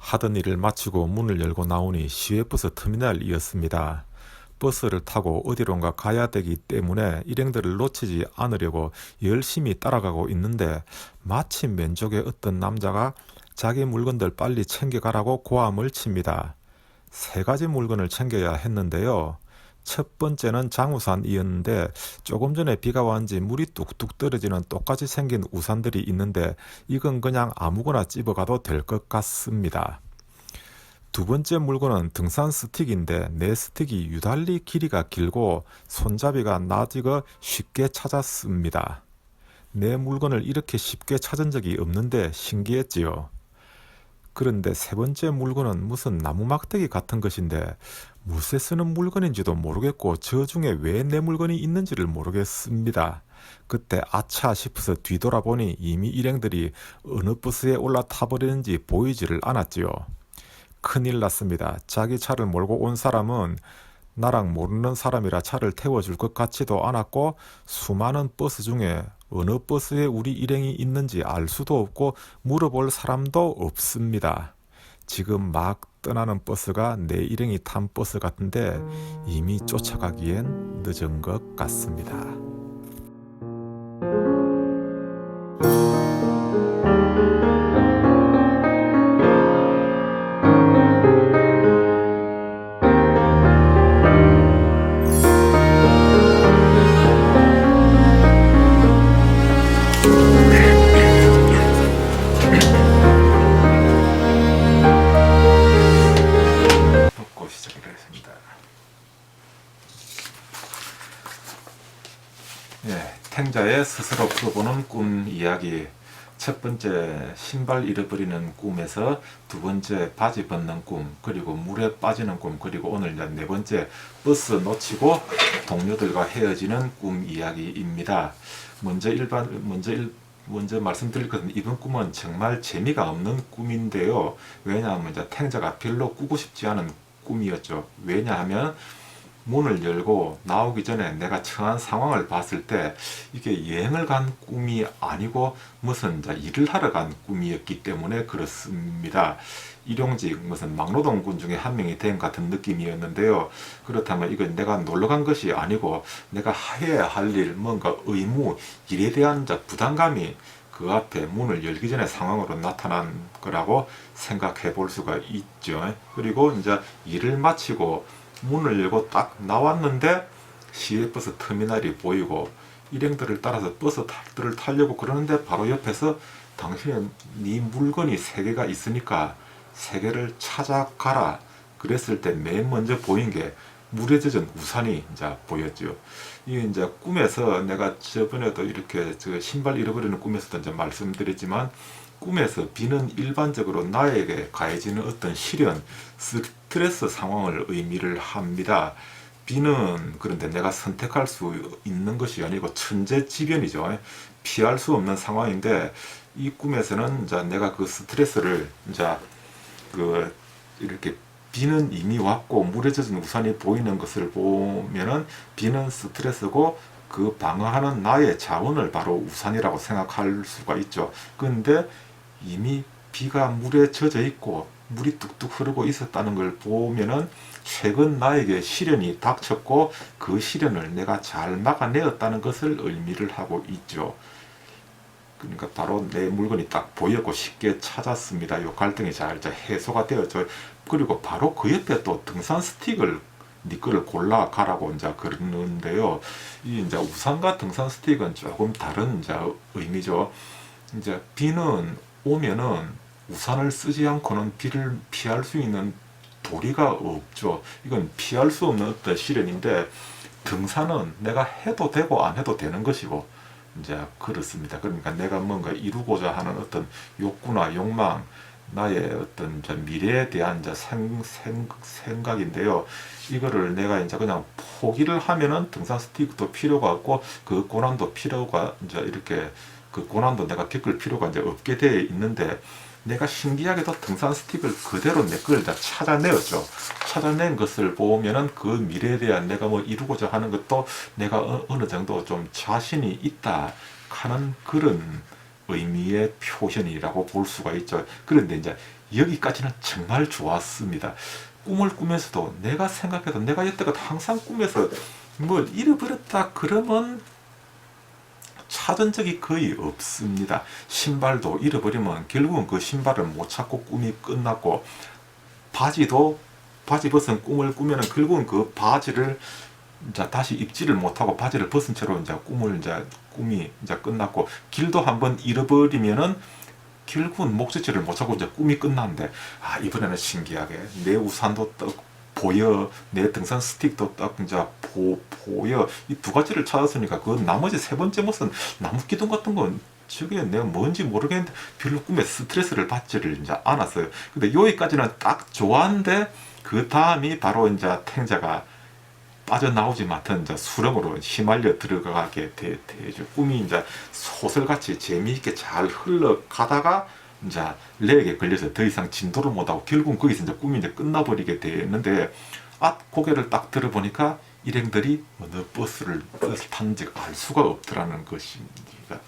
하던 일을 마치고 문을 열고 나오니 시외버스 터미널이었습니다. 버스를 타고 어디론가 가야 되기 때문에 일행들을 놓치지 않으려고 열심히 따라가고 있는데 마침 왼쪽에 어떤 남자가 자기 물건들 빨리 챙겨가라고 고함을 칩니다. 세 가지 물건을 챙겨야 했는데요. 첫 번째는 장우산이었는데 조금 전에 비가 왔는지 물이 뚝뚝 떨어지는 똑같이 생긴 우산들이 있는데 이건 그냥 아무거나 집어가도 될 것 같습니다. 두 번째 물건은 등산 스틱인데 내 스틱이 유달리 길이가 길고 손잡이가 낮이고 쉽게 찾았습니다. 내 물건을 이렇게 쉽게 찾은 적이 없는데 신기했지요. 그런데 세 번째 물건은 무슨 나무 막대기 같은 것인데 무엇에 쓰는 물건인지도 모르겠고 저 중에 왜 내 물건이 있는지를 모르겠습니다. 그때 아차 싶어서 뒤돌아보니 이미 일행들이 어느 버스에 올라타버리는지 보이지를 않았지요. 큰일 났습니다. 자기 차를 몰고 온 사람은 나랑 모르는 사람이라 차를 태워줄 것 같지도 않았고 수많은 버스 중에 어느 버스에 우리 일행이 있는지 알 수도 없고 물어볼 사람도 없습니다. 지금 막 떠나는 버스가 내 일행이 탄 버스 같은데 이미 쫓아가기엔 늦은 것 같습니다. 듣고 시작을 하겠습니다. 탱자의 스스로 풀어보는 꿈 이야기. 첫 번째 신발 잃어버리는 꿈에서 두 번째 바지 벗는 꿈, 그리고 물에 빠지는 꿈, 그리고 오늘 네 번째 버스 놓치고 동료들과 헤어지는 꿈 이야기입니다. 먼저 말씀드릴 것은 이번 꿈은 정말 재미가 없는 꿈인데요. 왜냐하면 이제 탱자가 별로 꾸고 싶지 않은 꿈이었죠. 왜냐하면 문을 열고 나오기 전에 내가 처한 상황을 봤을 때 이게 여행을 간 꿈이 아니고 무슨 일을 하러 간 꿈이었기 때문에 그렇습니다. 일용직 무슨 막노동군 중에 한 명이 된 같은 느낌이었는데요. 그렇다면 이건 내가 놀러 간 것이 아니고 내가 해야 할 일, 뭔가 의무, 일에 대한 부담감이 그 앞에 문을 열기 전에 상황으로 나타난 거라고 생각해 볼 수가 있죠. 그리고 이제 일을 마치고 문을 열고 딱 나왔는데 시외버스 터미널이 보이고 일행들을 따라서 버스를 타려고 그러는데 바로 옆에서 당신의 네 물건이 세 개가 있으니까 세 개를 찾아가라. 그랬을 때 맨 먼저 보인 게 물에 젖은 우산이 이제 보였죠. 이게 이제 꿈에서 내가 저번에도 이렇게 신발 잃어버리는 꿈에서도 이제 말씀드렸지만 꿈에서 비는 일반적으로 나에게 가해지는 어떤 시련, 스트레스 상황을 의미를 합니다. 비는 그런데 내가 선택할 수 있는 것이 아니고 천재지변이죠. 피할 수 없는 상황인데 이 꿈에서는 이제 내가 그 스트레스를 이제 이렇게 비는 이미 왔고 물에 젖은 우산이 보이는 것을 보면은 비는 스트레스고 그 방어하는 나의 자원을 바로 우산이라고 생각할 수가 있죠. 그런데 이미 비가 물에 젖어 있고 물이 뚝뚝 흐르고 있었다는 걸 보면은 최근 나에게 시련이 닥쳤고 그 시련을 내가 잘 막아내었다는 것을 의미를 하고 있죠. 그러니까 바로 내 물건이 딱 보였고 쉽게 찾았습니다. 이 갈등이 잘 해소가 되었죠. 그리고 바로 그 옆에 또 등산 스틱을 네 거를 골라 가라고 이제 그러는데요. 이 이제 우산과 등산 스틱은 조금 다른 이제 의미죠. 이제 비는 오면은 우산을 쓰지 않고는 비를 피할 수 있는 도리가 없죠. 이건 피할 수 없는 어떤 시련인데 등산은 내가 해도 되고 안 해도 되는 것이고 이제 그렇습니다. 그러니까 내가 뭔가 이루고자 하는 어떤 욕구나 욕망, 나의 어떤 미래에 대한 생각인데요. 이거를 내가 이제 그냥 포기를 하면은 등산 스틱도 필요가 없고 그 고난도 필요가 이제 이렇게 그 고난도 내가 겪을 필요가 이제 없게 되어 있는데 내가 신기하게도 등산 스틱을 그대로 내 걸 다 찾아내었죠. 찾아낸 것을 보면은 그 미래에 대한 내가 뭐 이루고자 하는 것도 내가 어느 정도 좀 자신이 있다 하는 그런 의미의 표현이라고 볼 수가 있죠. 그런데 이제 여기까지는 정말 좋았습니다. 꿈을 꾸면서도 내가 생각해도 내가 여태껏 항상 꿈에서 뭘 잃어버렸다 그러면 찾은 적이 거의 없습니다. 신발도 잃어버리면 결국은 그 신발을 못 찾고 꿈이 끝났고, 바지 벗은 꿈을 꾸면은 결국은 그 바지를 이제 다시 입지를 못하고 바지를 벗은 채로 이제 꿈이 이제 끝났고, 길도 한번 잃어버리면은 결국은 목적지를 못 찾고 이제 꿈이 끝났는데, 이번에는 신기하게 내 우산도 떡 보여, 내 등산 스틱도 딱 이제 보여, 이 두 가지를 찾았으니까 그 나머지 세 번째 무슨 나무 기둥 같은 건 저게 내가 뭔지 모르겠는데 별로 꿈에 스트레스를 받지를 이제 않았어요. 근데 여기까지는 딱 좋았는데 그 다음이 바로 이제 탱자가 빠져나오지 못한 이제 수렁으로 휘말려 들어가게 되죠. 꿈이 이제 소설같이 재미있게 잘 흘러가다가 이제 렉에 걸려서 더 이상 진도를 못하고 결국은 거기서 이제 꿈이 이제 끝나버리게 되는데, 고개를 딱 들어보니까 일행들이 어느 버스를 타는지 알 수가 없더라는 것입니다.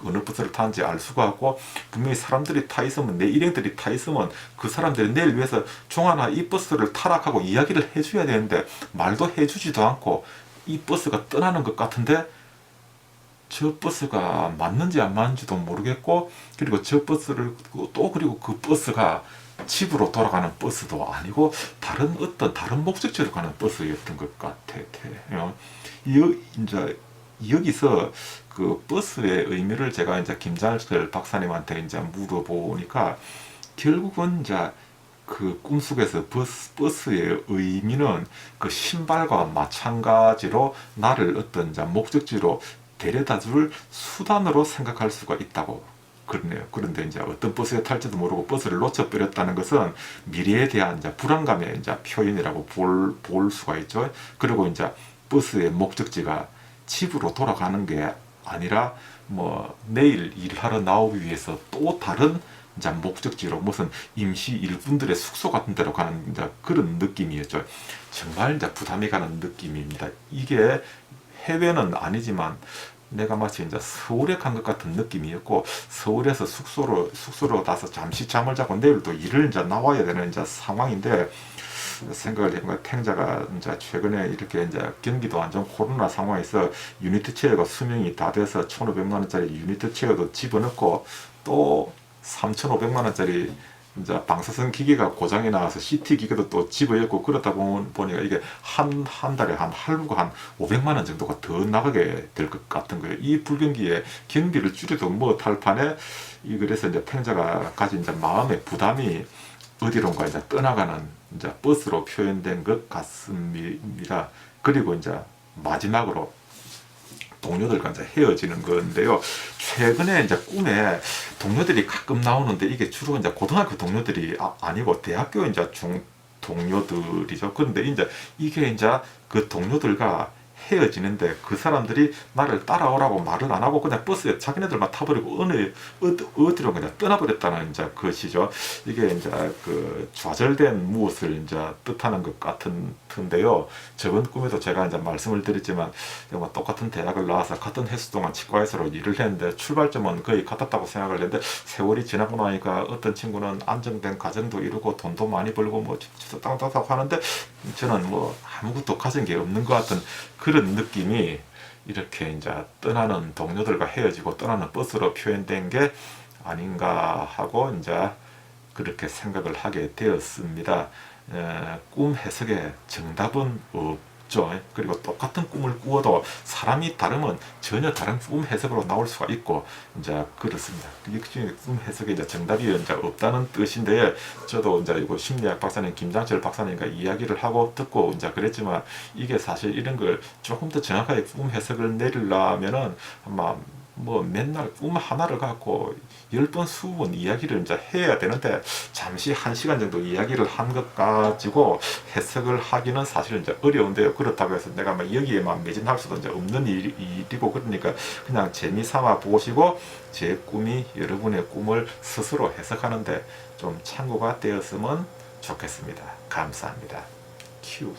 어느 버스를 타는지 알 수가 없고, 분명히 사람들이 타 있으면, 내 일행들이 타 있으면 그 사람들이 내일 위해서 종아나 이 버스를 타락하고 이야기를 해줘야 되는데 말도 해주지도 않고 이 버스가 떠나는 것 같은데 저 버스가 맞는지 안 맞는지도 모르겠고, 그리고 저 버스를 그리고 그 버스가 집으로 돌아가는 버스도 아니고 다른 목적지로 가는 버스였던 것 같아요. 이제 여기서 그 버스의 의미를 제가 이제 김장철 박사님한테 이제 물어보니까, 결국은 이제 그 꿈속에서 버스의 의미는 그 신발과 마찬가지로 나를 어떤 이제 목적지로 데려다 줄 수단으로 생각할 수가 있다고 그러네요. 그런데 이제 어떤 버스에 탈지도 모르고 버스를 놓쳐버렸다는 것은 미래에 대한 이제 불안감의 이제 표현이라고 볼 수가 있죠. 그리고 이제 버스의 목적지가 집으로 돌아가는 게 아니라 내일 일하러 나오기 위해서 또 다른 이제 목적지로 무슨 임시 일꾼들의 숙소 같은 데로 가는 이제 그런 느낌이었죠. 정말 이제 부담이 가는 느낌입니다. 이게 해외는 아니지만 내가 마치 이제 서울에 간 것 같은 느낌이었고, 서울에서 숙소로 가서 잠시 잠을 자고 내일 또 일을 이제 나와야 되는 이제 상황인데, 생각을 해보니까 탱자가 이제 최근에 이렇게 이제 경기도 완전 코로나 상황에서 유니트 체어가 수명이 다 돼서 1,500만 원짜리 유니트 체어도 집어넣고 또 3,500만 원짜리 이제 방사선 기계가 고장이 나와서 CT 기계도 또 집어넣고, 그러다 보니까 이게 한 달에 할부가 한 500만 원 정도가 더 나가게 될 것 같은 거예요. 이 불경기에 경비를 줄여도 못할 판에, 그래서 이제 탱자가 가진 이제 마음의 부담이 어디론가 이제 떠나가는 이제 버스로 표현된 것 같습니다. 그리고 이제 마지막으로 동료들과 이제 헤어지는 건데요. 최근에 이제 꿈에 동료들이 가끔 나오는데, 이게 주로 이제 고등학교 동료들이 아니고 대학교 이제 동료들이죠. 그런데 이제 이게 이제 그 동료들과 헤어지는데 그 사람들이 나를 따라오라고 말을 안 하고 그냥 버스에 자기네들만 타버리고 어디로 그냥 떠나버렸다는 이제 것이죠. 이게 이제 그 좌절된 무엇을 이제 뜻하는 것 같은데요. 저번 꿈에도 제가 이제 말씀을 드렸지만, 똑같은 대학을 나와서 같은 횟수 동안 치과의사로 일을 했는데 출발점은 거의 같았다고 생각을 했는데, 세월이 지나고 나니까 어떤 친구는 안정된 가정도 이루고 돈도 많이 벌고 땅땅땅 하는데, 저는 아무것도 가진 게 없는 것 같은 그런 느낌이, 이렇게 이제 떠나는 동료들과 헤어지고 떠나는 버스로 표현된 게 아닌가 하고 이제 그렇게 생각을 하게 되었습니다. 꿈 해석에 정답은 없죠. 그리고 똑같은 꿈을 꾸어도 사람이 다르면 전혀 다른 꿈 해석으로 나올 수가 있고 이제 그렇습니다. 꿈 해석에 이제 정답이 이제 없다는 뜻인데, 저도 이제 이거 심리학 박사님 김장철 박사님과 이야기를 하고 듣고 이제 그랬지만, 이게 사실 이런 걸 조금 더 정확하게 꿈 해석을 내리려면은 아마 맨날 꿈 하나를 갖고 10번 20번 이야기를 이제 해야 되는데, 잠시 1시간 정도 이야기를 한 것 가지고 해석을 하기는 사실 이제 어려운데요. 그렇다고 해서 내가 여기에만 매진할 수도 이제 없는 일이고, 그러니까 그냥 재미삼아 보시고 제 꿈이 여러분의 꿈을 스스로 해석하는데 좀 참고가 되었으면 좋겠습니다. 감사합니다. 큐.